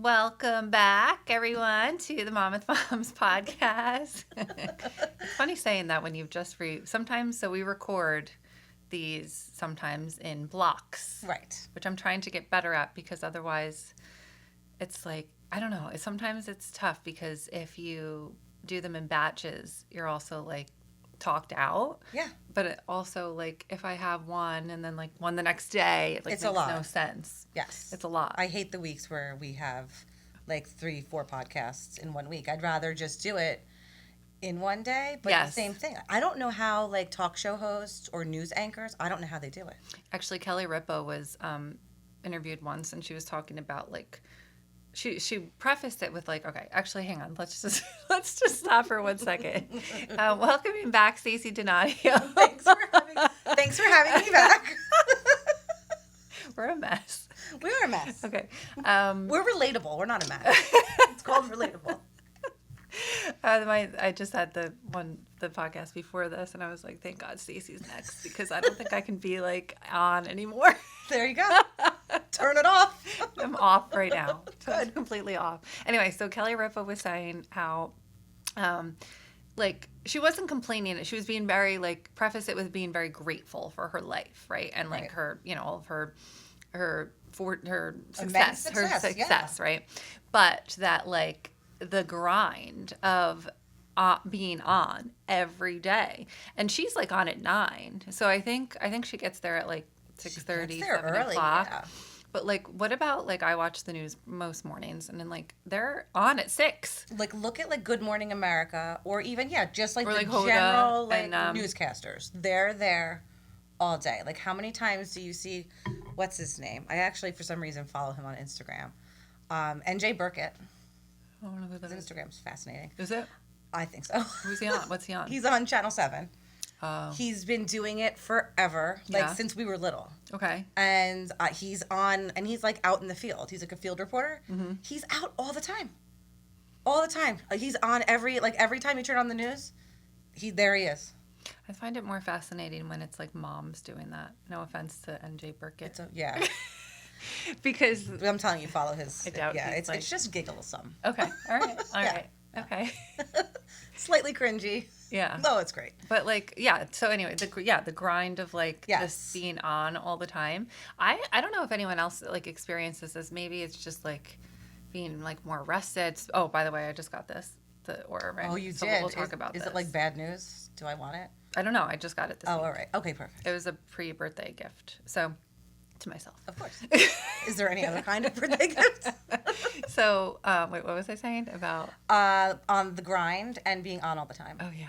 Welcome back, everyone, to the Mom with Moms podcast. It's funny saying that when you've just sometimes, so we record these sometimes in blocks. Right. Which I'm trying to get better at because otherwise it's like, I don't know, sometimes it's tough because if you do them in batches, you're also like talked out. Yeah. But it also, like, if I have one and then, like, one the next day, it, like, It's makes a lot. no sense. Yes. It's a lot. I hate the weeks where we have, like, 3-4 podcasts in 1 week. I'd rather just do it in one day, but Yes. the same thing. I don't know how, like, talk show hosts or news anchors, I don't know how they do it. Actually, Kelly Ripa was interviewed once, and she was talking about, like, she prefaced it with like, okay, actually, hang on, let's just stop for 1 second. Welcoming back Stacey Donadio. Thanks for having me back. We're a mess. We are a mess. Okay. We're relatable. We're not a mess. It's called relatable. I just had the podcast before this, and I was like, thank God Stacey's next because I don't think I can be like on anymore. There you go. Turn it off. I'm off right now. I'm Good. completely off. Anyway, so Kelly Ripa was saying how, like, she wasn't complaining. She was being very, like, preface it with being very grateful for her life, right? And, like, Right. her, you know, all of her Immense success, yeah. right? But that, like, the grind of being on every day. And she's, like, on at 9. So I think she gets there at, like, 6:30, 7 o'clock. Yeah. But, like, what about, like, I watch the news most mornings, and then, like, they're on at 6. Like, look at, like, Good Morning America, or even, just, like, Or, the like, Hoda general, like, and, newscasters. They're there all day. Like, how many times do you see, what's his name? I actually, for some reason, follow him on Instagram. NJ Burkett. I don't know who that His is. Instagram's fascinating. Is it? I think so. Who's he on? What's he on? He's on Channel 7. Oh, He's been doing it forever, like, Yeah. since we were little. okay. And he's on, and he's, like, out in the field. He's, like, a field reporter. Mm-hmm. He's out all the time. All the time. He's on every time you turn on the news, there he is. I find it more fascinating when it's like moms doing that. No offense to NJ Burkett. Yeah. Because I'm telling you, follow his. I doubt Yeah, he's it's like- just gigglesome. okay, all right, all Yeah. right, okay, Slightly cringy. yeah. No, it's great. But like, yeah. So anyway, the grind of like Yes. just being on all the time. I don't know if anyone else like experiences this. Maybe it's just like being like more rested. Oh, by the way, I just got this. The Aura ring. Oh, you so did. We'll talk about Is this. it like bad news? Do I want it? I don't know. I just got it this Oh, week. all right. Okay, perfect. It was a pre-birthday gift. So to myself. Of course. Is there any other kind of birthday gift? So, wait, what was I saying about? On the grind and being on all the time. Oh, yeah.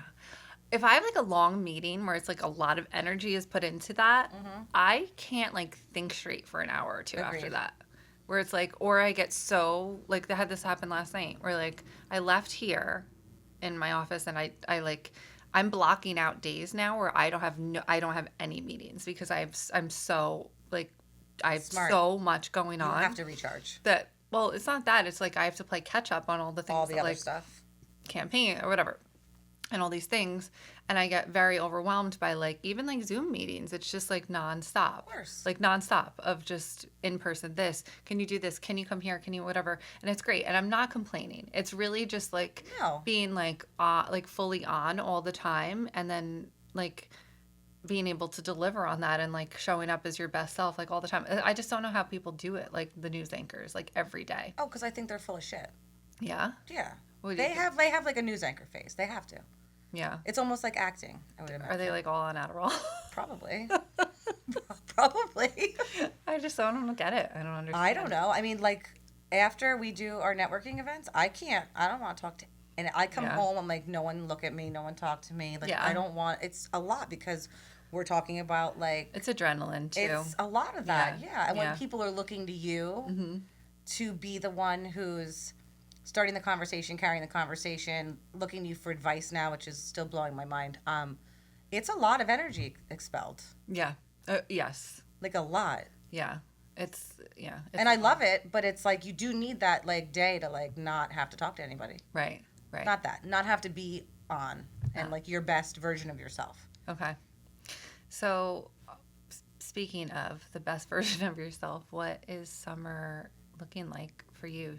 If I have like a long meeting where it's like a lot of energy is put into that, I can't like think straight for an hour or two after Agreed. that. Where it's like, or I get so, like, I had this happen last night where like I left here in my office and I like, I'm blocking out days now where I don't have any meetings because I'm so like, I have Smart. so much going You on. have to recharge. That, well, it's not that. It's like I have to play catch up on all the things All the that, other like, stuff. campaign or whatever and all these things, and I get very overwhelmed by like even like Zoom meetings. It's just like nonstop. Of course. Like nonstop of just in person. This, can you do this? Can you come here? Can you whatever? And it's great, and I'm not complaining. It's really just like No. being like fully on all the time, and then like being able to deliver on that and like showing up as your best self like all the time. I just don't know how people do it, like the news anchors, like every day. Oh, because I think they're full of shit. Yeah. Yeah. What do you They think? have like a news anchor face. They have to. Yeah. It's almost like acting, I would imagine. Are they like all on Adderall? Probably. Probably. I just don't get it. I don't understand. I don't know. I mean, like, after we do our networking events, I don't want to talk to, and I come Yeah. home, I'm like, no one look at me, no one talk to me. Like, Yeah. I don't want, it's a lot because we're talking about, like, It's adrenaline too. it's a lot of that. Yeah. Yeah. And Yeah. when people are looking to you Mm-hmm. to be the one who's starting the conversation, carrying the conversation, looking to you for advice now, which is still blowing my mind. It's a lot of energy expelled. Yeah. Yes. Like a lot. Yeah. It's And I love it, but it's like you do need that like day to like not have to talk to anybody. Right. Not have to be on and like your best version of yourself. Okay. So, speaking of the best version of yourself, what is summer looking like for you?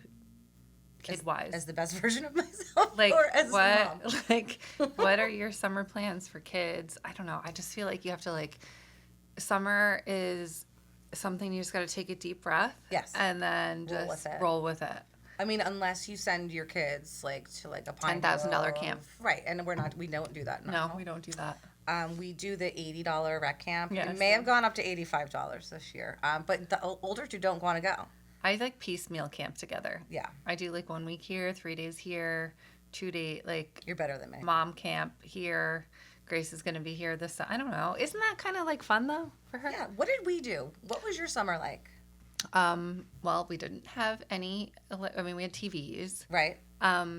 kid-wise? As the best version of myself, Like or as a what? mom? Like what are your summer plans for kids? I don't know. I just feel like you have to like. Summer is something you just got to take a deep breath. Yes. And then Roll just with it. roll with it. I mean, unless you send your kids like to like a $10,000 camp. Right, and we don't do that. No, we don't do that. We do the $80 rec camp. Yeah, It may have gone up to $85 this year. But the older two don't want to go. I like piecemeal camp together. Yeah. I do like 1 week here, 3 days here, 2 day like You're better than me. mom camp here. Grace is going to be here this. I don't know. Isn't that kind of like fun though for her? Yeah. What did we do? What was your summer like? Well, we didn't have any. I mean, we had TVs. Right.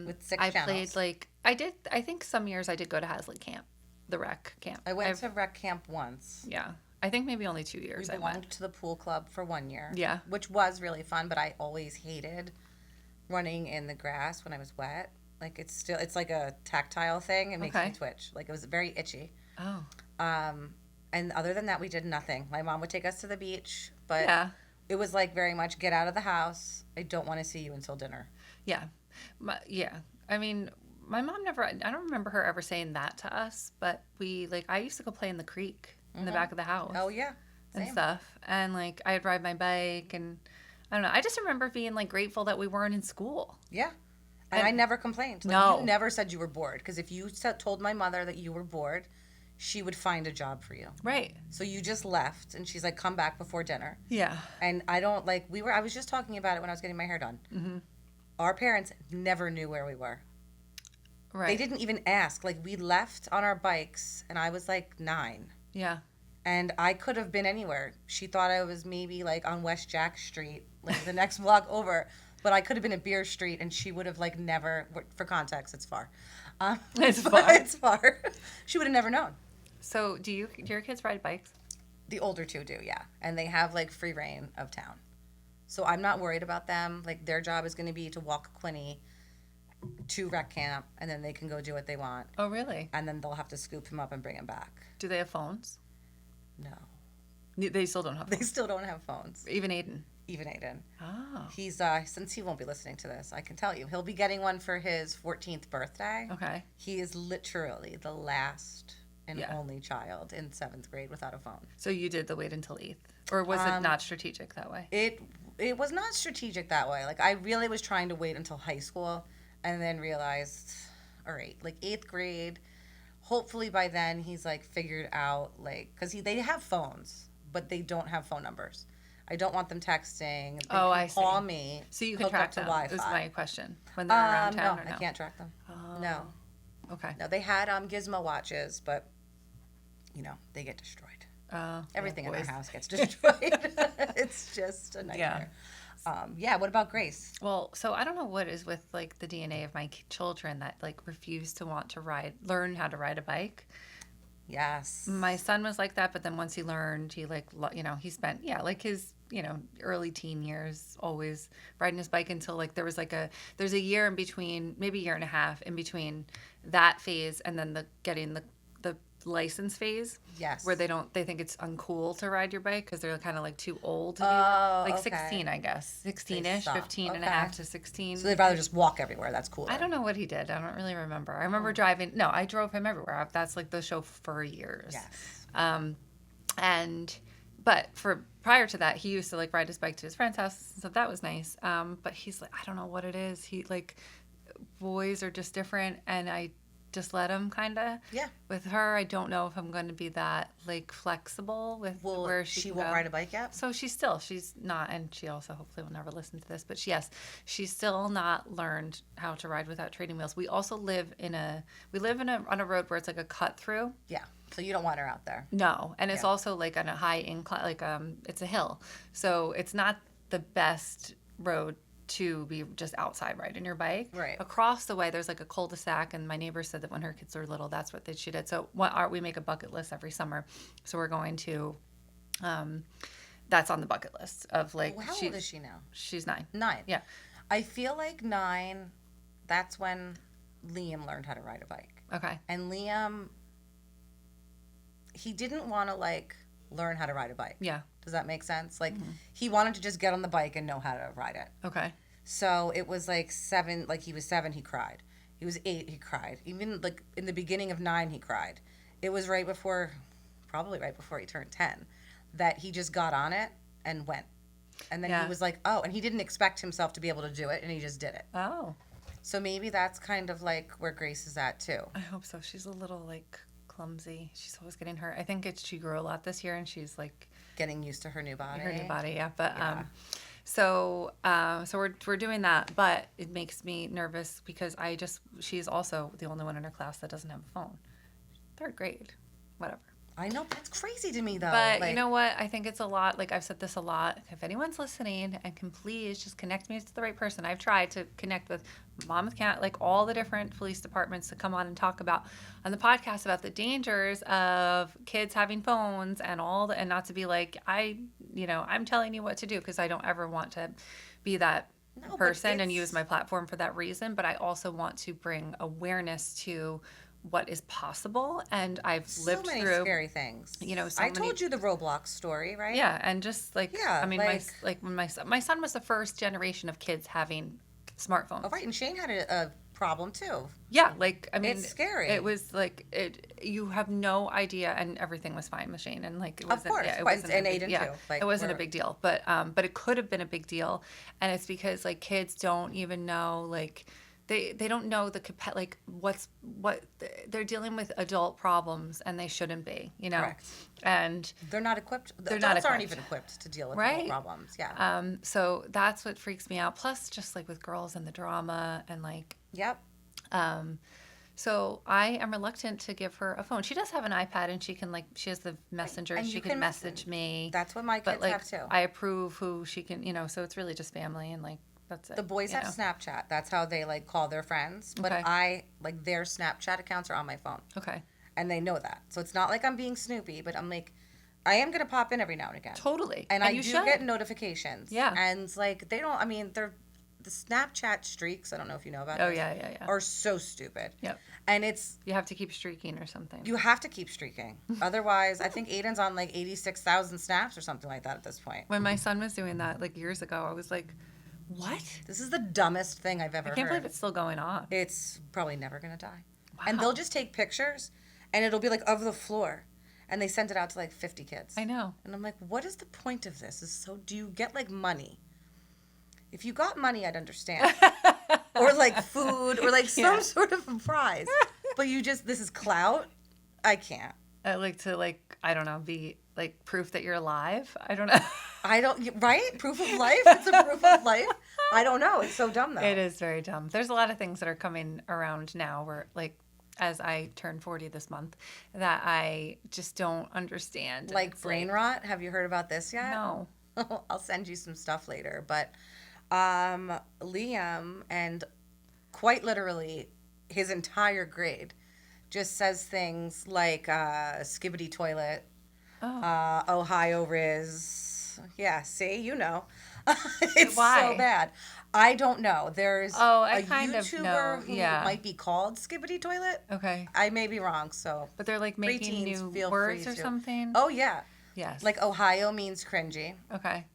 With 6 I channels. played like I did. I think some years I did go to Haslett camp, the rec camp. I went to rec camp once. Yeah, I think maybe only 2 years. We I belonged went. to the pool club for 1 year. Yeah. Which was really fun, but I always hated running in the grass when I was wet. Like it's like a tactile thing. It makes me twitch. Like it was very itchy. Oh. And other than that, we did nothing. My mom would take us to the beach, but Yeah. it was like very much get out of the house. I don't want to see you until dinner. Yeah. Yeah. I mean, my mom never. I don't remember her ever saying that to us. But we like. I used to go play in the creek in the back of the house. Oh yeah. And Same. stuff. And like I'd ride my bike and I don't know. I just remember being like grateful that we weren't in school. Yeah. And I never complained. Like, No. You never said you were bored. Because if you told my mother that you were bored, she would find a job for you. Right. So you just left, and she's like, come back before dinner. Yeah. And I don't, like, I was just talking about it when I was getting my hair done. Mm-hmm. Our parents never knew where we were. Right. They didn't even ask. Like, we left on our bikes, and I was like 9. Yeah. And I could have been anywhere. She thought I was maybe like on West Jack Street, like the next block over. But I could have been at Beer Street, and she would have like never. For context, it's far. It's far. It's far. She would have never known. So do your kids ride bikes? The older two do, yeah, and they have like free reign of town. So I'm not worried about them. Like their job is going to be to walk Quinny to rec camp, and then they can go do what they want. Oh, really? And then they'll have to scoop him up and bring him back. Do they have phones? No, They still don't have they phones. still don't have phones. Even Aiden. Even Aiden. Oh. He's since he won't be listening to this, I can tell you he'll be getting one for his 14th birthday. Okay. He is literally the last and Yeah. only child in 7th grade without a phone. So you did the wait until 8th, or was it not strategic that way? It was not strategic that way. Like I really was trying to wait until high school, and then realized, all right, like 8th grade. Hopefully by then he's like figured out like because they have phones, but they don't have phone numbers. I don't want them texting. They can I see. call me. So you can hooked up track to them. Wi-Fi. Is my question when they're around town no, or no? I can't track them. Oh. No, Okay. no, they had Gizmo watches, but they get destroyed. Everything in our boys. house gets destroyed. It's just a nightmare. What about Grace? Well, so I don't know what is with like the DNA of my children that like refuse to want to learn how to ride a bike. Yes. My son was like that, but then once he learned, he like he spent like his early teen years always riding his bike until like there's a year in between, maybe a year and a half in between that phase and then getting the license phase. Yes. Where they think it's uncool to ride your bike because they're kind of like too old to be Oh, like okay. 16, I guess. 16ish, They stop. 15 and a Okay. half to 16. So they'd rather just walk everywhere. That's cool. I don't know what he did. I don't really remember. I remember driving. No, I drove him everywhere. That's like the show for years. Yes. But prior to that, he used to like ride his bike to his friend's house, so that was nice. But he's like, I don't know what it is. He like, boys are just different, and I just let him kind of. Yeah. With her, I don't know if I'm going to be that like flexible with where she can won't go. ride a bike yet. So she's not, and she also hopefully will never listen to this, but she's still not learned how to ride without training wheels. We also live on a road where it's like a cut through. Yeah. So you don't want her out there. No, and it's Yeah. also like on a high incline, like it's a hill, so it's not the best road to be just outside riding your bike. Right. Across the way, there's like a cul-de-sac, and my neighbor said that when her kids were little, that's what she did. So we make a bucket list every summer. So we're going to, that's on the bucket list of like. How old is she now? She's 9. 9. Yeah. I feel like 9. That's when Liam learned how to ride a bike, Okay. and Liam, he didn't want to like learn how to ride a bike. Yeah. Does that make sense? Like he wanted to just get on the bike and know how to ride it. Okay. So it was like 7, like he was 7, he cried. He was 8, he cried. Even like in the beginning of 9, he cried. It was right before, probably right before he turned 10, that he just got on it and went. And then he Yeah. was like, oh, and he didn't expect himself to be able to do it, and he just did it. Oh, So maybe that's kind of like where Grace is at too. I hope so. She's a little like clumsy. She's always getting hurt. I think she grew a lot this year, and she's like Getting used to her new body. her new body. Yeah, but Yeah. so we're doing that, but it makes me nervous because she's also the only one in her class that doesn't have a phone. 3rd grade, whatever. I know, that's crazy to me though. But like, you know what? I think it's a lot. Like I've said this a lot. If anyone's listening and can please just connect me to the right person. I've tried to connect with Mom with Cat, like all the different police departments to come on and talk about on the podcast about the dangers of kids having phones and and not to be like, I'm telling you what to do, because I don't ever want to be that No, but person and it's- use my platform for that reason. But I also want to bring awareness to what is possible. And I've lived so many through scary things. so I many. told you the Roblox story, right? Yeah, and just like Yeah, I mean, like- when my son was the first generation of kids having smartphones. Oh, right. And Shane had a problem too. Yeah, like I mean, It's scary. It was like you have no idea, and everything was fine with Shane, and like it Of wasn't. course, Yeah, it but- wasn't and a big, Aiden yeah, too, like, it wasn't a we're- big deal, but it could have been a big deal, and it's because like kids don't even know like. They don't know like what they're dealing with adult problems, and they shouldn't be, Correct. And They're not equipped. They're Adults not aren't equipped. even equipped to deal with Right. adult problems. Yeah. so that's what freaks me out. Plus, just like with girls and the drama, and like, Yep. so I am reluctant to give her a phone. She does have an iPad, and she has the messenger. And She you can can message me. That's what my kids But like, have too. I approve who she can, so it's really just family, and like that's it. The boys you have know? Snapchat. That's how they like call their friends. But Okay. I like their Snapchat accounts are on my phone, Okay, and they know that. So it's not like I'm being snoopy, but I'm like, I am gonna pop in every now and again. totally. And I you do should. get notifications. Yeah. And like they don't. I mean, they're the Snapchat streaks. I don't know if you know about. Oh this, yeah. Are so stupid. Yep. And it's You have to keep streaking or something. you have to keep streaking. Otherwise, I think Aiden's on like 86,000 snaps or something like that at this point. When my son was doing that like years ago, I was like, what? This is the dumbest thing I've ever I can't heard. believe it's still going on. It's probably never gonna die. And Wow. they'll just take pictures, and it'll be like of the floor, and they send it out to like 50 kids. I know. And I'm like, what is the point of this? Do you get like money? If you got money, I'd understand. Or like food, or like some Yeah. sort of a prize. But this is clout. I can't. I like to I don't know, be like proof that you're alive. I don't know. Right? Proof of life? It's a proof of life? I don't know. It's so dumb though. It is very dumb. There's a lot of things that are coming around now where like as I turn 40 this month that I just don't understand. Like It's brain rot. Have you heard about this yet? No. I'll send you some stuff later. But Liam, and quite literally his entire grade, just says things like skibbity toilet, Oh. Ohio Riz. Yeah, see, you know. It's Why? so bad. I don't know. There's I a kind of YouTuber know, who yeah. might be called skibbity toilet. Okay. I may be wrong, so. But they're like making Preteens, new feel words free or to. something. Oh, yeah. Yes. Like Ohio means cringy. Okay.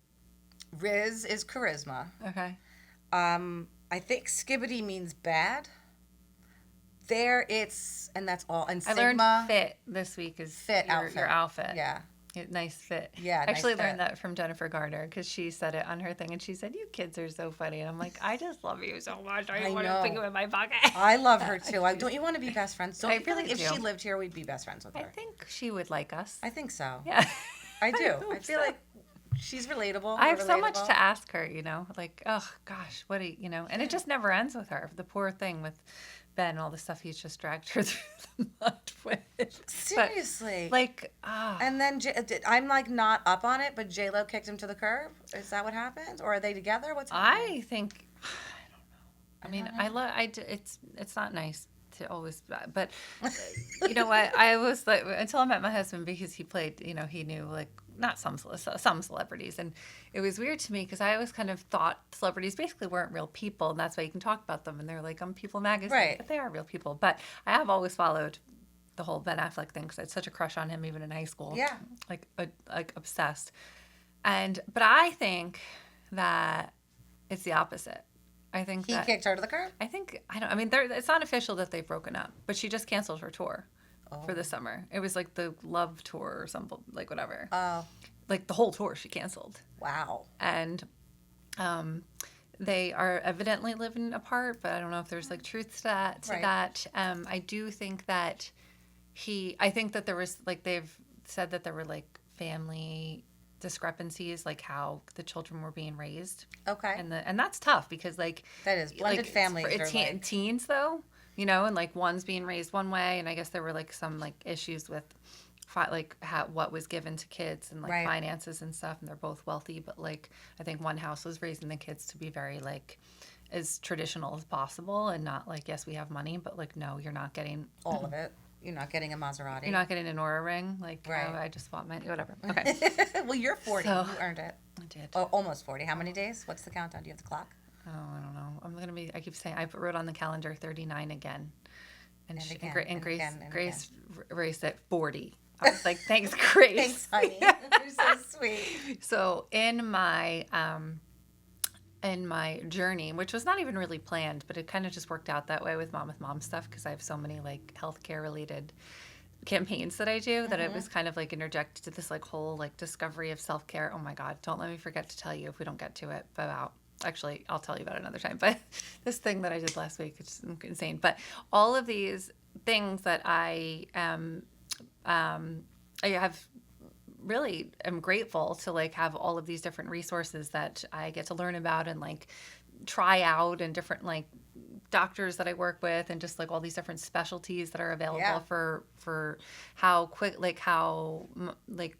Riz is charisma. Okay. I think skibbity means bad. There it's, and that's all. And I Sigma. learned fit this week is Fit your, outfit. your outfit. Yeah. Nice fit. Yeah, I nice actually fit. learned that from Jennifer Garner because she said it on her thing, and she said, "You kids are so funny," and I'm like, "I just love you so much. I want to know. put you in my pocket." I love her too. Don't you want to be best friends? Don't I you feel really like if do. she lived here, we'd be best friends with I her? think she would like us. I think so. Yeah. I do. hope I feel so. like she's relatable. I we're have so much relatable. to ask her, like, oh gosh, what do and it just never ends with her. The poor thing with Ben, all the stuff he's just dragged her through the mud with. But, Seriously. like, And then I'm like not up on it, but J Lo kicked him to the curb. Is that what happened, or are they together? What's happening? I think, I don't know. I mean, it's not nice to always, but you know what? I was like, until I met my husband, because he played, he knew like not some celebrities, and it was weird to me because I always kind of thought celebrities basically weren't real people, and that's why you can talk about them, and they're like on People magazine, Right. but they are real people. But I have always followed the whole Ben Affleck thing because I had such a crush on him even in high school. Yeah. like obsessed. But I think that it's the opposite. I think He that kicked her to the curb? I think I don't. I mean, it's not official that they've broken up, but she just canceled her tour for the Oh. summer. It was like the Love tour or something, like whatever. Oh, Like the whole tour she canceled, wow. and um, they are evidently living apart. But I don't know if there's like truth to that. Right. I do think that I think that there was like they've said that there were like family discrepancies, like how the children were being raised, Okay. and that's tough because like That is blended families for are like teens though, and like one's being raised one way, and I guess there were like some like issues with like what was given to kids and like Right. finances and stuff, and they're both wealthy, but like I think one house was raising the kids to be very like as traditional as possible and not like, yes, we have money, but like, no, you're not getting all of it. You're not getting a Maserati. you're not getting an Aura ring, like, Right. oh, I just bought my whatever. Okay. Well, you're 40. So- You earned it. I did. Oh, almost 40. How many days? What's the countdown? Do you have the clock? Oh, I don't know. I keep saying, I wrote on the calendar 39 again. And, And she, again, Grace, and again, and Grace raced at 40. I was like, thanks, Grace. Thanks, honey. You're so sweet. So in my journey, which was not even really planned, but it kind of just worked out that way with mom stuff because I have so many like healthcare related campaigns that I do that it was kind of like interjected to this like whole like discovery of self-care. Oh my God, don't let me forget to tell you if we don't get to it about, actually I'll tell you about it another time, but this thing that I did last week, it's insane. But all of these things that I have really am grateful to like have all of these different resources that I get to learn about and like try out, and different like doctors that I work with, and just like all these different specialties that are available Yeah. for how quick, like how like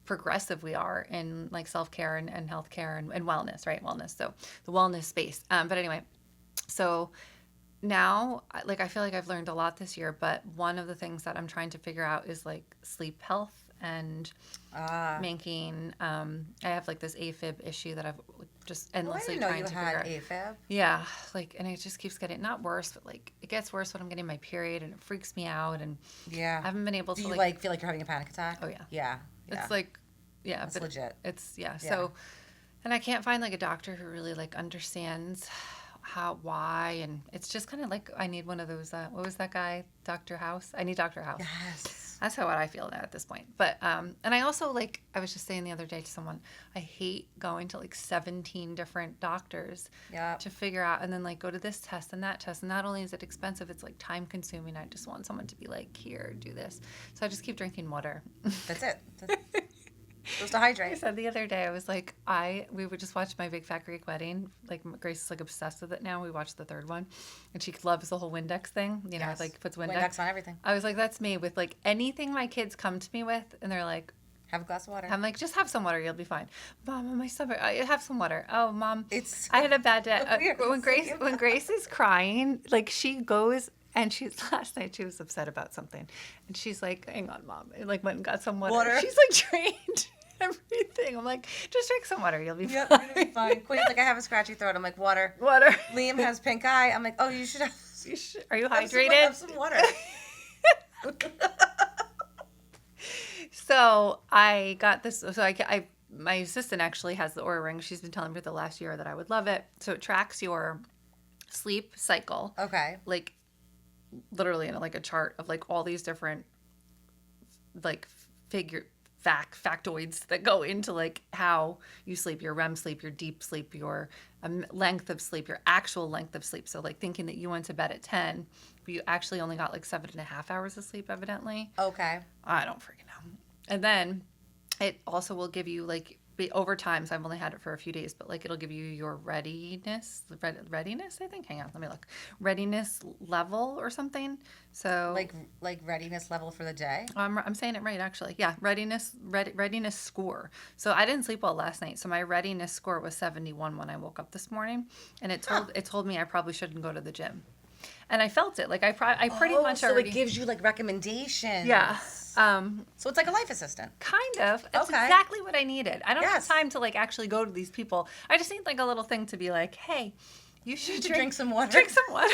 progressive we are in like self-care and healthcare and wellness, right? Wellness. So the wellness space. But anyway, so now like I feel like I've learned a lot this year, but one of the things that I'm trying to figure out is like sleep health and making I have like this AFib issue that I've just Well, I endlessly didn't know trying you to had figure out. AFib. Yeah, like, and it just keeps getting not worse, but like it gets worse when I'm getting my period, and it freaks me out, and Yeah. I haven't been able Do to you like, feel like you're having a panic attack? oh yeah, Yeah. Yeah. it's like, yeah, That's but legit. it's yeah. Yeah. So, and I can't find like a doctor who really like understands why, and it's just kind of like I need one of those. What was that guy, Dr. House? I need Dr. House. Yes. That's how I feel now at this point. But and I also like I was just saying the other day to someone, I hate going to like 17 different doctors Yeah. to figure out, and then like go to this test and that test, and not only is it expensive, it's like time consuming. I just want someone to be like, here, do this. So I just keep drinking water. That's it. Supposed to I hydrate. said the other day, I was like, we would just watch My Big Fat Greek Wedding. Like Grace is like obsessed with it now. We watched the third one, and she loves the whole Windex thing. You know, Yes. like puts Windex. Windex on everything. I was like, that's me with like anything my kids come to me with, and they're like, Have a glass of water. I'm like, just have some water, you'll be fine. Mom, on my stomach, I have some water. Oh, Mom, It's I had a bad day. weird to When say when Grace is crying, like she goes. And last night she was upset about something, and she's like, "Hang on, Mom," and like went and got some water. She's like drained everything. I'm like, just drink some water, you'll be Yep, fine. you're gonna be fine. Queen's like, I have a scratchy throat. I'm like, water. Water. Liam has pink eye. I'm like, oh, you should have. Are you Have hydrated? some water. So I got this. So my assistant actually has the Aura ring. She's been telling me for the last year that I would love it. So it tracks your sleep cycle, Okay. like literally in like a chart of like all these different like factoids that go into like how you sleep, your REM sleep, your deep sleep, your length of sleep, your actual length of sleep. So like thinking that you went to bed at 10, but you actually only got like 7.5 hours of sleep, evidently. Okay. I don't freaking know. And then it also will give you like over time. So I've only had it for a few days, but like it'll give you your readiness. I think. Hang on, let me look. Readiness level or something. So Like readiness level for the day. I'm saying it right actually. Yeah, readiness score. So I didn't sleep well last night. So my readiness score was 71 when I woke up this morning, and it told me I probably shouldn't go to the gym. And I felt it. Like I pretty much so already. it gives you like recommendations. Yeah. So it's like a life assistant. Kind of. It's Okay. exactly what I needed. I don't have Yes. time to like actually go to these people. I just need like a little thing to be like, hey, you should Drink some water. Drink some water.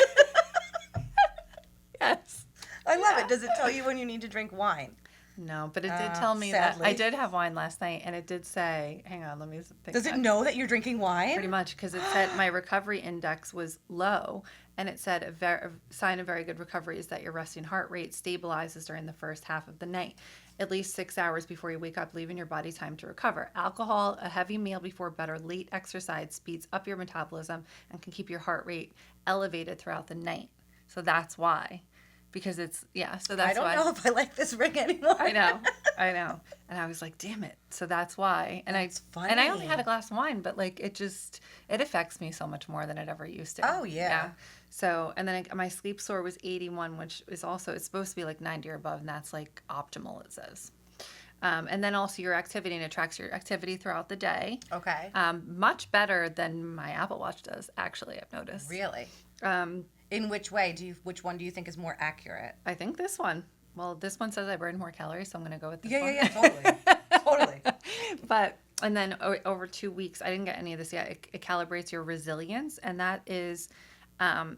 Yes. I love it. Does it tell you when you need to drink wine? No, but it did tell me that Sadly. I did have wine last night, and it did say, hang on, let me think. Does it know that you're drinking wine? Pretty much, because it said my recovery index was low, and it said a sign of very good recovery is that your resting heart rate stabilizes during the first half of the night, at least 6 hours before you wake up, leaving your body time to recover. Alcohol, a heavy meal before bed, or late exercise speeds up your metabolism and can keep your heart rate elevated throughout the night. So that's why. Because it's, so that's why. I don't know if I like this ring anymore. I know. And I was like, damn it. So that's why. And That's funny. and I only had a glass of wine, but like it affects me so much more than it ever used to. Oh, yeah. So, and then my sleep score was 81, which is also, it's supposed to be like 90 or above, and that's like optimal, it says. And then also your activity, and it tracks your activity throughout the day. Okay. Much better than my Apple Watch does, actually, I've noticed. Really? In which way? Which one do you think is more accurate? I think this one. Well, this one says I burn more calories, so I'm going to go with this one. Yeah, totally. Totally. But, and then over 2 weeks, I didn't get any of this yet. It calibrates your resilience, and that is,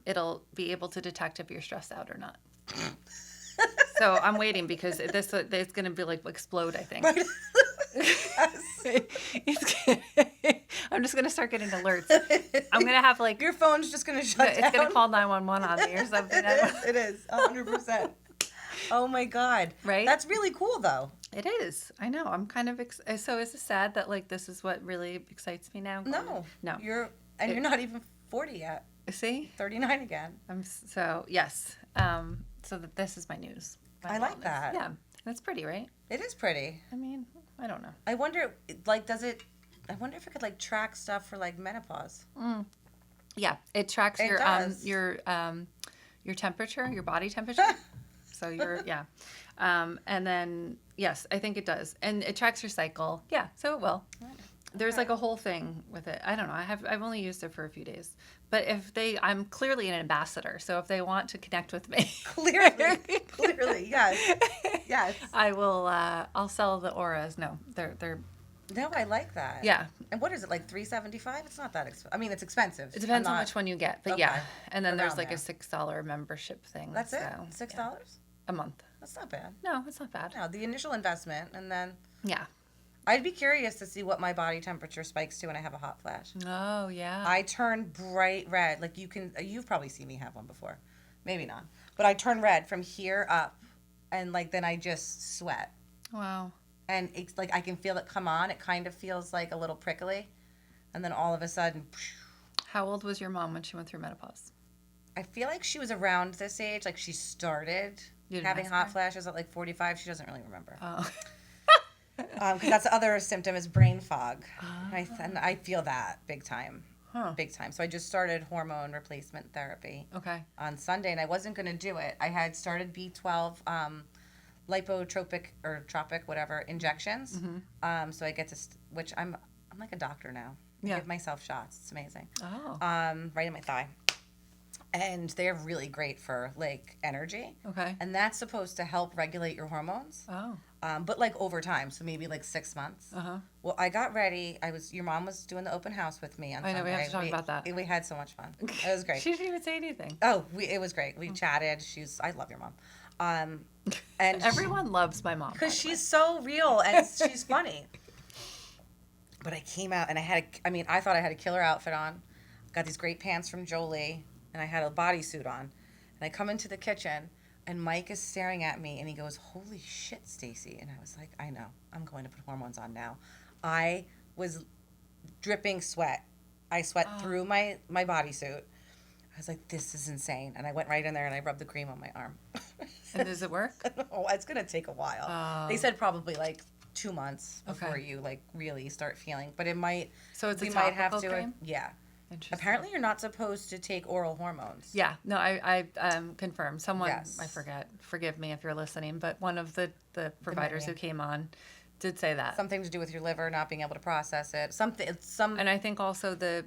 it'll be able to detect if you're stressed out or not. So I'm waiting because it's going to be like explode, I think. Right. I'm just going to start getting alerts. I'm going to have like... Your phone's just going to shut down. It's going to call 911 on me or something. It is. 100%. Oh my God. Right? That's really cool though. It is. I know. I'm kind of... So is it sad that like this is what really excites me now? No. No. You're not even 40 yet. See? 39 again. Yes. So that this is my news. I like that. Yeah. That's pretty, right? It is pretty. I mean, I don't know. I wonder, like, I wonder if it could, like, track stuff for, like, menopause. Yeah. It tracks It does. your temperature, your body temperature. So and then, yes, I think it does. And it tracks your cycle. Yeah, so it will. There's like a whole thing with it. I don't know. I've only used it for a few days. But I'm clearly an ambassador. So if they want to connect with me. Clearly, yes. Yes. I will, I'll sell the auras. No, they're. No, I like that. Yeah. And what is it, like $375? It's not that expensive. I mean, it's expensive. It depends on which one you get. But yeah. And then there's Around like there. a $6 membership thing. That's it? so, $6? yeah. A month. That's not bad. No, it's not bad. No, the initial investment, and then Yeah. I'd be curious to see what my body temperature spikes to when I have a hot flash. Oh, yeah. I turn bright red. Like you've probably seen me have one before. Maybe not. But I turn red from here up, and like then I just sweat. Wow. And it's like I can feel it come on. It kind of feels like a little prickly. And then all of a sudden, How old was your mom when she went through menopause? I feel like she was around this age. Like she started You didn't having ask hot her? flashes at like 45. She doesn't really remember. Oh. Because that's the other symptom is brain fog. And I feel that big time. Huh. Big time. So I just started hormone replacement therapy Okay. on Sunday, and I wasn't going to do it. I had started B12 lipotropic or tropic, whatever, injections. Mm-hmm. So I get to, which I'm like a doctor now. I Yeah. give myself shots. It's amazing. Oh. Right in my thigh. And they're really great for like energy. Okay. And that's supposed to help regulate your hormones. Oh. But like over time, so maybe like 6 months. Uh-huh. Well, I got ready. Your mom was doing the open house with me on I know, Sunday. we have to talk about that. We had so much fun. It was great. She didn't even say anything. Oh, it was great. We chatted. I love your mom. And Everyone loves my mom. because she's so real and she's funny. But I came out and I thought I had a killer outfit on. Got these great pants from Jolie, and I had a bodysuit on. And I come into the kitchen, and Mike is staring at me, and he goes, "Holy shit, Stacey!" And I was like, "I know. I'm going to put hormones on now." I was dripping sweat. I sweat through my bodysuit. I was like, "This is insane." And I went right in there and I rubbed the cream on my arm. And does it work? Oh, it's gonna take a while. They said probably like 2 months before you like really start feeling, but it might. So it's we a might have topical to. cream? Yeah. Interesting. Apparently, you're not supposed to take oral hormones. Yeah. No, I confirmed. Someone, Yes. I forget. Forgive me if you're listening, but one of the providers who came on did say that. Something to do with your liver not being able to process it. And I think also the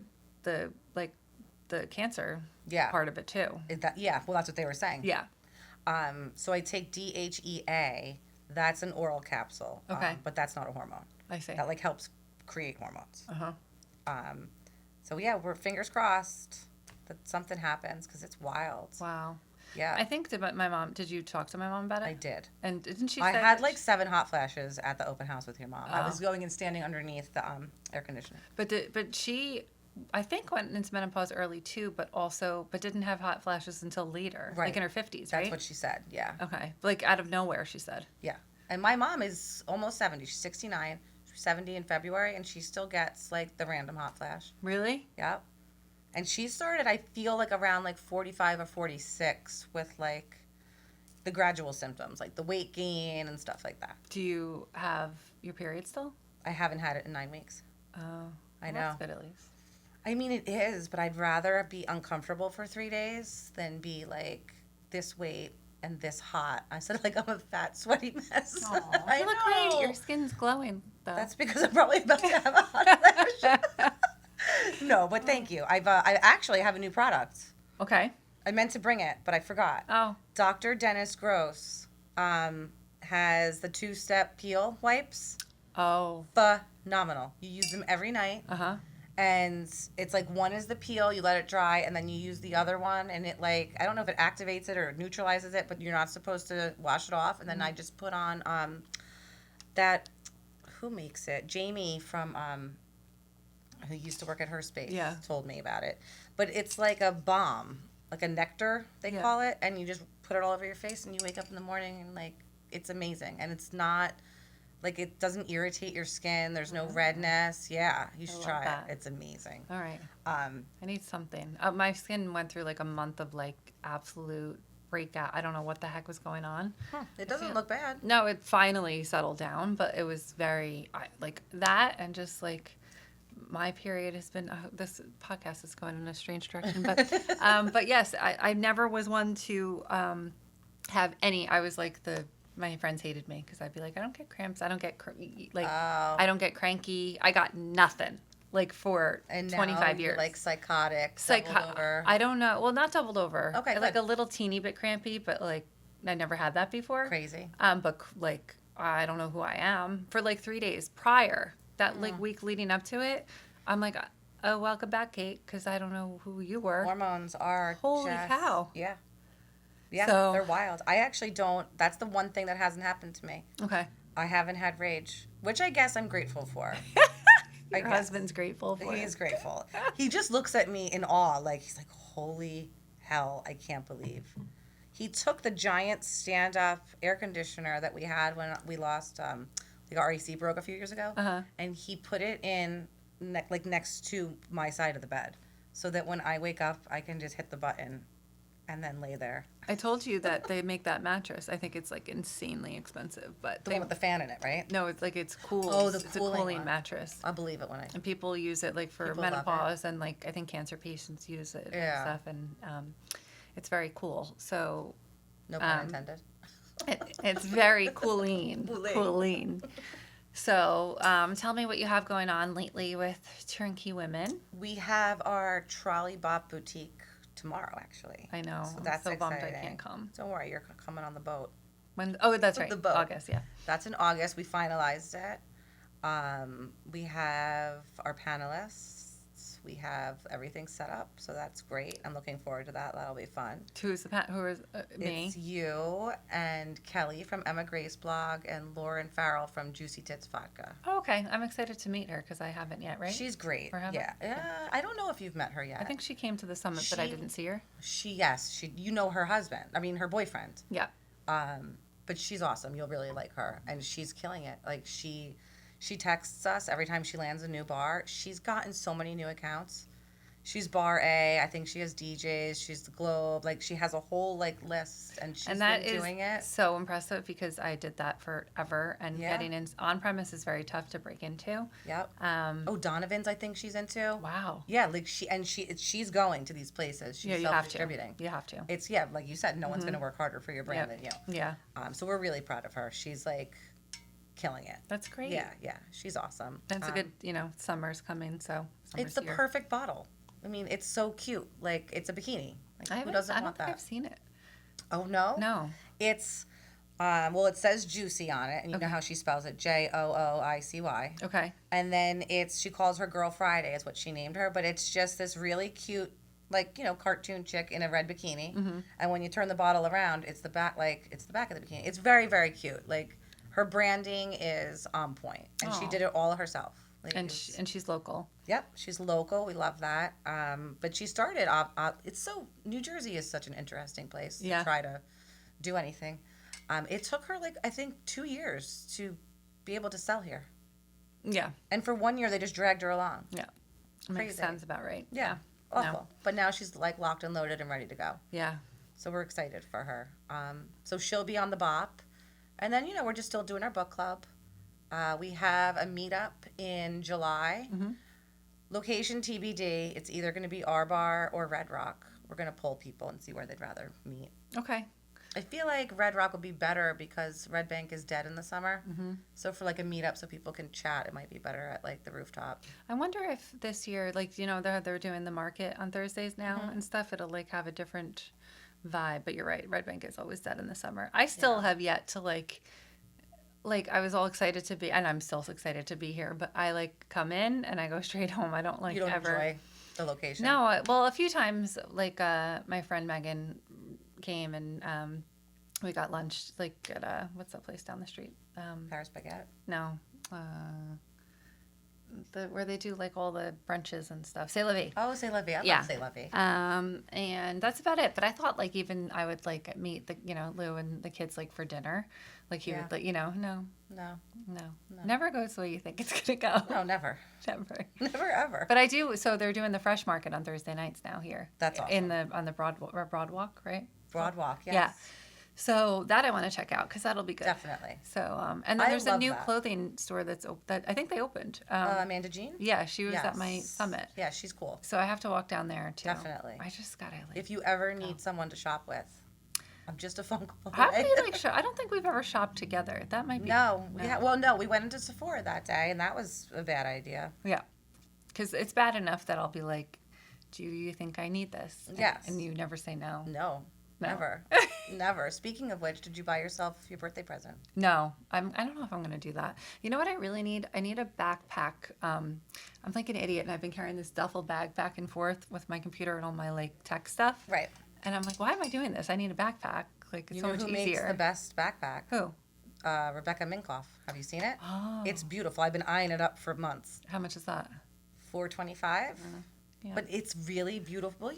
cancer part of it too. Well, that's what they were saying. Yeah. So I take DHEA. That's an oral capsule. Okay. But that's not a hormone. I see. That like helps create hormones. Uh-huh. So yeah, we're fingers crossed that something happens because it's wild. Wow. Yeah. I think that my mom, did you talk to my mom about it? I did. And didn't she I say had that like 7 hot flashes at the open house with your mom. I Oh. was going and standing underneath the air conditioner. but she, I think, went into menopause early too, but didn't have hot flashes until later, Right. like in her 50s, right? That's what she said. Yeah. Okay. Like out of nowhere, she said. Yeah. And my mom is almost 70. She's 69. She's 70 in February, and she still gets like the random hot flash. Really? Yep. And she started, I feel like around like 45 or 46 with like the gradual symptoms, like the weight gain and stuff like that. Do you have your period still? I haven't had it in 9 weeks. Oh. I know. That's good at least. I mean, it is, but I'd rather be uncomfortable for 3 days than be like this weight and this hot. I said like I'm a fat, sweaty mess. I You look know. great. Your skin's glowing, though. That's because I'm probably about to have a hot flash. No, but thank you. I actually have a new product. Okay. I meant to bring it, but I forgot. Oh. Dr. Dennis Gross has the 2-step peel wipes. Oh. Phenomenal. You use them every night. Uh-huh. And it's like one is the peel, you let it dry, and then you use the other one, and it like, I don't know if it activates it or neutralizes it, but you're not supposed to wash it off. And then I just put on that, who makes it? Jamie from, who used to work at Her Space, Yeah. told me about it. But it's like a balm, like a nectar, they Yeah. call it, and you just put it all over your face, and you wake up in the morning, and like, it's amazing. And it's not, like, it doesn't irritate your skin. There's no redness. Yeah, you should love try that. it. It's amazing. All right. I need something. My skin went through like a month of like absolute breakout. I don't know what the heck was going on. It doesn't look bad. No, it finally settled down, but it was very like that, and just like my period has been. This podcast is going in a strange direction, but yes, I never was one to have any. I was like my friends hated me because I'd be like, I don't get cramps, I don't get I don't get cranky. I got nothing like for And 25 now years. you're like psychotic, doubled over. I don't know. Well, not doubled over. Okay, like good. a little teeny bit crampy, but like I never had that before. Crazy. But like I don't know who I am for like 3 days prior that like week leading up to it. I'm like, oh, welcome back, Kate, because I don't know who you were. Hormones are Holy just, cow. Yeah. Yeah, So- they're wild. I actually don't. That's the one thing that hasn't happened to me. Okay. I haven't had rage, which I guess I'm grateful for. I Your guess. husband's grateful for He's it. grateful. He just looks at me in awe, like he's like, "Holy hell, I can't believe." He took the giant stand-up air conditioner that we had when we lost, like our AC broke a few years ago, and he put it in like next to my side of the bed, so that when I wake up, I can just hit the button, and then lay there. I told you that they make that mattress. I think it's like insanely expensive, but The one with the fan in it, right? no, it's like it's cool. Oh, the it's a cooling cooling one. mattress. I'll believe it when I. And people use it like for People love it. menopause, and like I think cancer patients use it Yeah. and stuff, and it's very cool. So No pun intended. it's very cooling. Cooling. Cooling. So tell me what you have going on lately with Turnkey Women. We have our Trolley Bop Boutique tomorrow, actually. I know. So I'm that's so bummed I exciting. can't come. Don't worry, you're coming on the boat. When? Oh, that's right. The boat. August, yeah. That's in August. We finalized it. We have our panelists. We have everything set up, so that's great. I'm looking forward to that. That'll be fun. Who is me? It's you and Kelly from Emma Grace blog and Lauren Farrell from Juicy Tits Vodka. Oh, okay. I'm excited to meet her because I haven't yet, right? She's great. Or haven't? Yeah. I don't know if you've met her yet. I think she came to the summit, but I didn't see her. You know her husband. I mean, her boyfriend. Yeah. But she's awesome. You'll really like her, and she's killing it. Like she texts us every time she lands a new bar. She's gotten so many new accounts. She's Bar A. I think she has DJs. She's the Globe. Like she has a whole like list, and she's been doing it. So impressive because I did that forever, and Yeah. getting in on premise is very tough to break into. Yep. Donovan's. I think she's into. Wow. Yeah, like she's going to these places. She's Yeah, you have to. self-distributing. You have to. It's like you said, no one's going to work harder for your brand than you. Yeah. So we're really proud of her. She's like killing it. That's great. Yeah, she's awesome. That's a good, summer's coming, so It's summer's the here. perfect bottle. I mean, it's so cute. Like it's a bikini. Like, I who haven't- doesn't I don't want think that? I've seen it. Oh no. No. It's well, it says Juicy on it, and you know how she spells it, Jooicy. Okay. And then she calls her Girl Friday is what she named her, but it's just this really cute like, cartoon chick in a red bikini. Mm-hmm. And when you turn the bottle around, it's the back, it's the back of the bikini. It's very, very cute. Like, her branding is on point, and she Aw. did it all herself. Like, And and she's local. yep, she's local. We love that. But she started off. New Jersey is such an interesting place Yeah. to try to do anything. It took her I think 2 years to be able to sell here, Yeah. and for 1 year they just dragged her along. Yeah. Makes Crazy. sense about right. Yeah, awful. But now she's locked and loaded and ready to go. Yeah. So we're excited for her. So she'll be on the BOP, and then we're just still doing our book club. We have a meetup in July. Mm-hmm. Location TBD. It's either going to be our bar or Red Rock. We're going to poll people and see where they'd rather meet. Okay. I feel like Red Rock would be better because Red Bank is dead in the summer. Mm-hmm. So for a meetup so people can chat, it might be better at the rooftop. I wonder if this year, they're doing the market on Thursdays now Mm-hmm. and stuff. It'll have a different vibe. But you're right. Red Bank is always dead in the summer. I still have yet to I was all excited to be, and I'm still excited to be here. But I come in and I go straight home. I don't You don't ever enjoy the location? No. Well, a few times my friend Megan came and we got lunch at what's that place down the street? Paris Baguette. No. Where they do all the brunches and stuff. C'est la vie. Oh, C'est La Vie. I Yeah. love C'est La Vie. And that's about it. But I thought even I would meet Lou and the kids for dinner. He Yeah. would no. No. Never goes the way you think it's gonna go. No, never. Never. Never, ever. But I do. So they're doing the fresh market on Thursday nights now here. That's awesome. On the Broadwalk, right? Broadwalk, yes. Yeah. So that I want to check out because that'll be good. Definitely. So and then I there's a love new that. clothing store that I think they opened. Amanda Jean? Yeah, she was at my Yes. summit. Yeah, she's cool. So I have to walk down there too. Definitely. I just gotta If you ever need someone to shop with, I'm just a phone call Have away. we I don't think we've ever shopped together. That might be No. No, we went into Sephora that day, and that was a bad idea. Yeah, because it's bad enough that I'll be like, "Do you think I need this?" Yes. And you never say no. No. No. Never. Never. Speaking of which, did you buy yourself your birthday present? No, I don't know if I'm going to do that. You know what I really need? I need a backpack. I'm like an idiot, and I've been carrying this duffel bag back and forth with my computer and all my tech stuff. Right. And I'm like, why am I doing this? I need a backpack. It's You so know much who easier. makes the best backpack? Who? Rebecca Minkoff. Have you seen it? Oh. It's beautiful. I've been eyeing it up for months. How much is that? $425. Yeah. But it's really beautiful.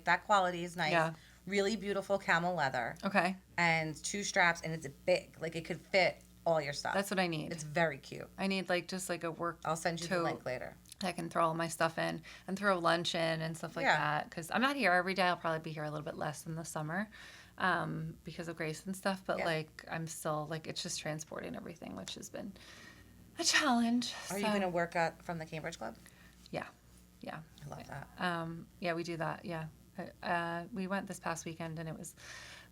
That quality is nice. Yeah. Really beautiful camel leather. Okay. And 2 straps, and it's big. It could fit all your stuff. That's what I need. It's very cute. I need just a work I'll send you the tote link later. I can throw all my stuff in and throw lunch in and stuff like that. Because I'm not here every day. I'll probably be here a little bit less in the summer because of Grace and stuff. But I'm still it's just transporting everything, which has been a challenge. Are you going to work from the Cambridge Club? Yeah. Yeah. I love that. Yeah, we do that. Yeah. We went this past weekend and it was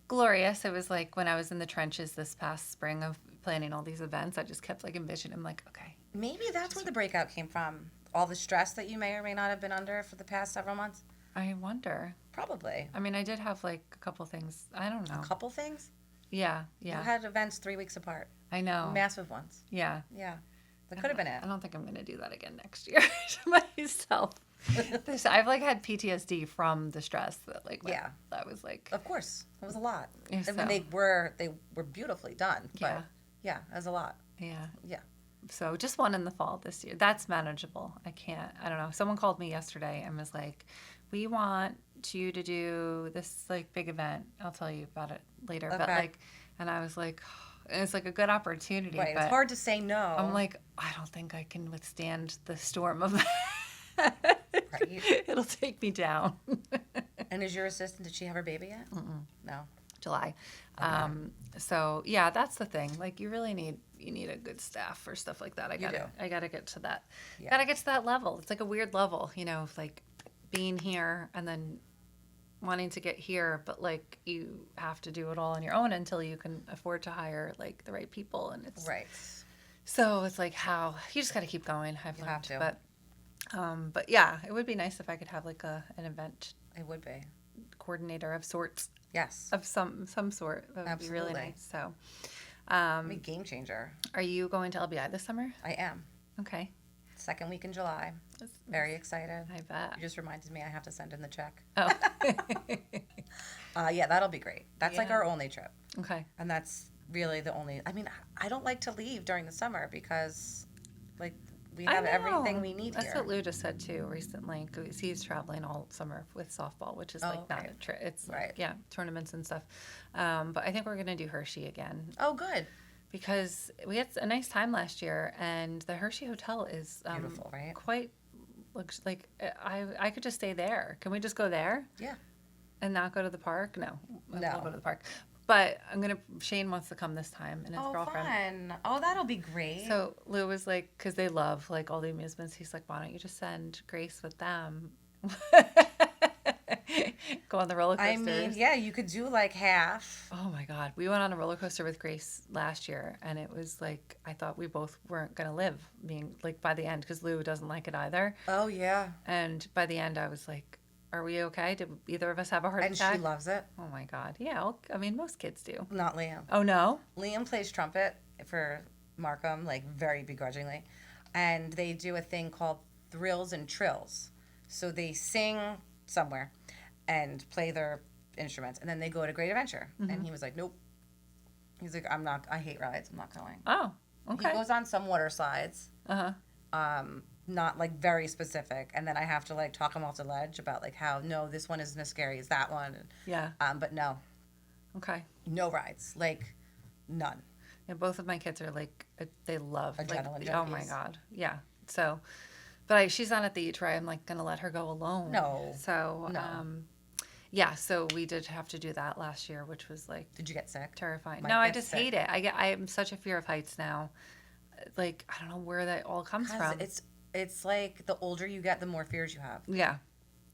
glorious. It was when I was in the trenches this past spring of planning all these events, I just kept envisioning. I'm like, okay. Maybe that's where the breakout came from. All the stress that you may or may not have been under for the past several months. I wonder. Probably. I mean, I did have a couple things. I don't know. A couple things? Yeah. Yeah. You had events 3 weeks apart. I know. Massive ones. Yeah. Yeah. That could have been it. I don't think I'm going to do that again next year to myself. I've had PTSD from the stress that Yeah. That was Of course. It was a lot. Yeah, I mean, they were beautifully done. But Yeah. yeah, it was a lot. yeah. Yeah. So just one in the fall this year. That's manageable. I don't know. Someone called me yesterday and was like, we want you to do this big event. I'll tell you about it later. Okay. But and I was like, it's a good opportunity. Right. But It's hard to say no. I'm like, I don't think I can withstand the storm of Right. It'll take me down. And is your assistant, did she have her baby yet? No. July. Okay. So yeah, that's the thing. You really need a good staff for stuff like that. I gotta get to that. Yeah. Gotta get to that level. It's a weird level, of being here and then wanting to get here, but you have to do it all on your own until you can afford to hire the right people, and it's Right. So it's how you just got to keep going. I've You learned, have to. but yeah, it would be nice if I could have an event It would be. coordinator of sorts, Yes. of some sort. That would be really Absolutely. nice. So, Be a game changer. are you going to LBI this summer? I am. Okay. Second week in July. Very excited. I bet. You just reminded me I have to send in the check. Oh. Yeah, that'll be great. That's like Yeah. our only trip. Okay. And that's really the only, I mean, I don't like to leave during the summer because, like, we I have know. everything we need That's here. what Lou just said too recently. 'Cause he's traveling all summer with softball, which is like not okay. a trip. It's Right. like, yeah, tournaments and stuff. But I think we're gonna do Hershey again Oh, good. because we had a nice time last year, and the Hershey Hotel is Beautiful, right? quite looks like I could just stay there. Can we just go there? Yeah. And not go to the park? No, No. we'll go to the park. But Shane wants to come this time, and his Oh, girlfriend. fun. Oh, that'll be great. So Lou was like, because they love like all the amusements. He's like, why don't you just send Grace with them? Go on the roller I coasters. mean, yeah, you could do like half. Oh my God, we went on a roller coaster with Grace last year, and it was like I thought we both weren't gonna live. Being like by the end, because Lou doesn't like it either. Oh, yeah. And by the end, I was like, are we okay? Did either of us have a heart And attack? she loves it. Oh my God, yeah. I mean, most kids do. Not Liam. Oh no. Liam plays trumpet for Markham, like very begrudgingly. And they do a thing called thrills and trills. So they sing somewhere and play their instruments. And then they go to Great Adventure. And he was like, nope. He's like, I hate rides. I'm not going. Oh, okay. He goes on some water slides. Uh huh. Not like very specific. And then I have to like talk him off the ledge about like how, no, this one isn't as scary as that one. Yeah. But no, Okay. no rides. Like none. Yeah, both of my kids are like they love Adrenaline like, oh my junkies. God, yeah. So, but she's not at the age where I'm like gonna let her go alone. No. So, No. yeah. So we did have to do that last year, which was like Did you get sick? terrifying. Might No, I get just sick. hate it. I am such a fear of heights now. Like I don't know where that all comes 'Cause from. it's like the older you get, the more fears you have. Yeah.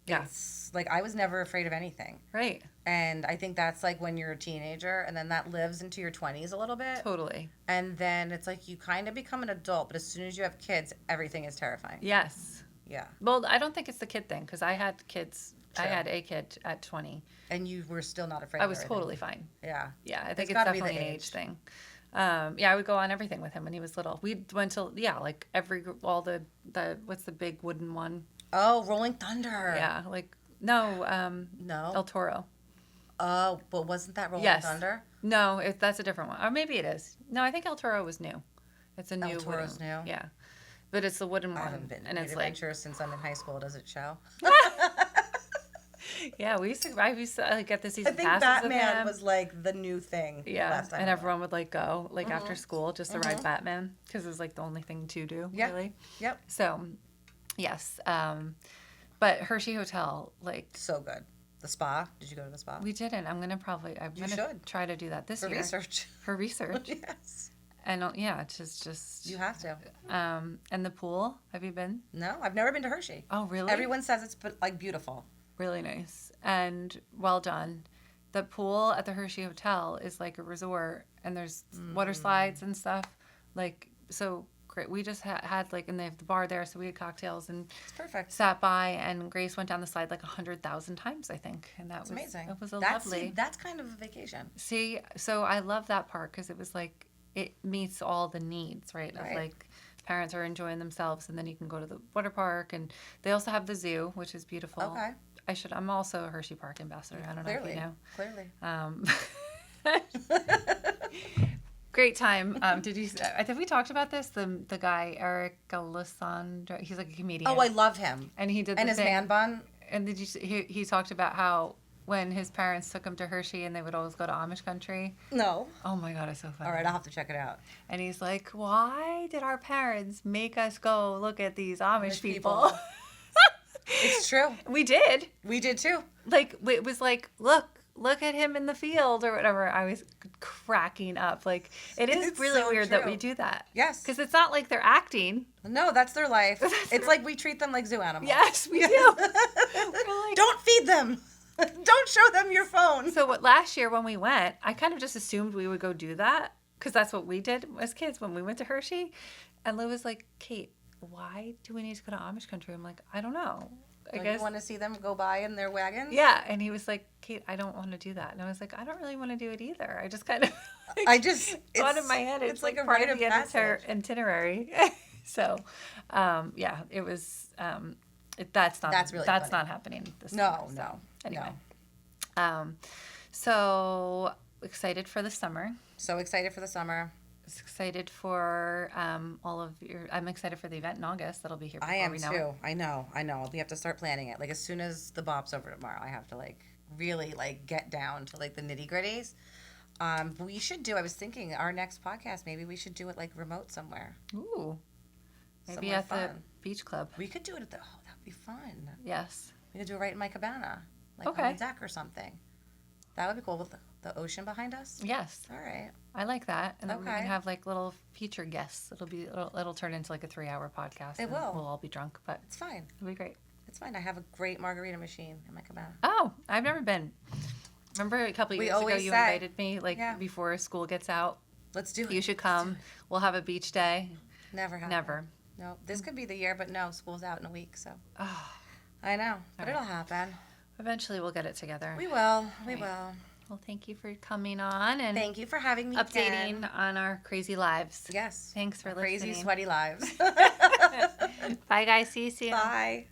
Yeah. It's like I was never afraid of anything. Right. And I think that's like when you're a teenager and then that lives into your 20s a little bit. Totally. And then it's like you kind of become an adult, but as soon as you have kids, everything is terrifying. Yes. Yeah. Well, I don't think it's the kid thing because I had kids. I True. had a kid at 20. And you were still not afraid I of was everything. totally fine. Yeah. Yeah, I think it's gotta be the definitely an age age. thing. Yeah, I would go on everything with him when he was little. We went to like all the what's the big wooden one? Oh, Rolling Thunder. Yeah, like no, No. El Toro. Oh, but wasn't that Rolling Yes. Thunder? No, that's a different one, or maybe it is. No, I think El Toro was new. It's a new. El Toro's wooden, new? Yeah, but it's the wooden I one, haven't been to and Great it's like Adventure since I'm in high school. Does it show? yeah, I used to like, get the I season think passes with Batman him. was like the new thing. Yeah, last time and I everyone would like go like after school just to ride Batman because it was like the only thing to do. Yeah. Really. went. Yep. So, yes. But Hershey Hotel, like So good. The spa. Did you go to the spa? we didn't. I'm gonna should. try to do that this For year research. for research. Yes. And yeah, it's just You have to. and the pool. Have you been? No, I've never been to Hershey. Oh, really? Everyone says it's like beautiful. Really nice and well done. The pool at the Hershey Hotel is like a resort, and there's water slides and stuff. Like so great. We just had like, and they have the bar there, so we had cocktails and It's perfect. sat by. And Grace went down the slide like 100,000 times, I think, and that It's was amazing. It was a That's lovely. that's kind of a vacation. See, so I love that part because it was like it meets all the needs, right? Of Right. like parents are enjoying themselves, and then you can go to the water park, and they also have the zoo, which is beautiful. Okay. I'm also a Hershey Park ambassador. I don't know if you know. Clearly. Great time. Did we talked about this? The guy Eric Alessandro. He's like a comedian. Oh, I love him. and he did And the his thing. man bun. And did he talked about how when his parents took him to Hershey and they would always go to Amish country. No. Oh my God, it's so funny. All right, I'll have to check it out. And he's like, why did our parents make us go look at these Amish Amish people? people. It's true. We did. We did too. Like, it was like, look at him in the field or whatever. I was cracking up. Like, it is It's really so weird that true. we do that. Yes. Because it's not like they're acting. No, that's their life. It's like we treat them like zoo animals. Yes, we do. We're like, Don't feed them. Don't show them your phone. So last year when we went, I kind of just assumed we would go do that because that's what we did as kids when we went to Hershey. And Lou was like, Kate, why do we need to go to Amish country? I'm like, I don't know. I Don't guess. you want to see them go by in their wagons? Yeah. And he was like, Kate, I don't want to do that. And I was like, I don't really want to do it either. I just kind of I just thought in my head it's like a part rite of the passage. itinerary. So, yeah, it was. That's not. That's really That's funny. not happening this No, summer. So, no, anyway. no. So excited for the summer. So excited for the summer. Excited for all of your. I'm excited for the event in August. That'll be here before I am we know too. I know. I know. We have to start planning it. Like as soon as the bop's over tomorrow, I have to like really like get down to like the nitty gritties. We should do. I was thinking our next podcast. Maybe we should do it like remote somewhere. it. Ooh, maybe Somewhere at the fun. beach club. We could do it at the. Oh, that'd be fun. Yes. We could do it right in my cabana, like Okay. on the deck or something. That would be cool with the ocean behind us. Yes. All right. I like that, and then we Okay. can have like little feature guests. It'll turn into like a 3-hour podcast. It and will. We'll all be drunk, but It's fine. it'll be great. It's fine. I have a great margarita machine in my cabana. Oh, I've never been. Remember a couple We years ago always you say- invited me like Yeah. before school gets out. Let's do it. You should Let's come. do We'll have a beach day. it. Never happened. Never. No, this could be the year, but no, school's out in a week, so Oh, I know, but All right. it'll happen. eventually we'll get it together. We will. We Right. will. Well, thank you for coming on and Thank you for having me. updating again. on our crazy lives. Yes. Thanks for Crazy, listening. sweaty lives. Bye, guys. See you soon. Bye.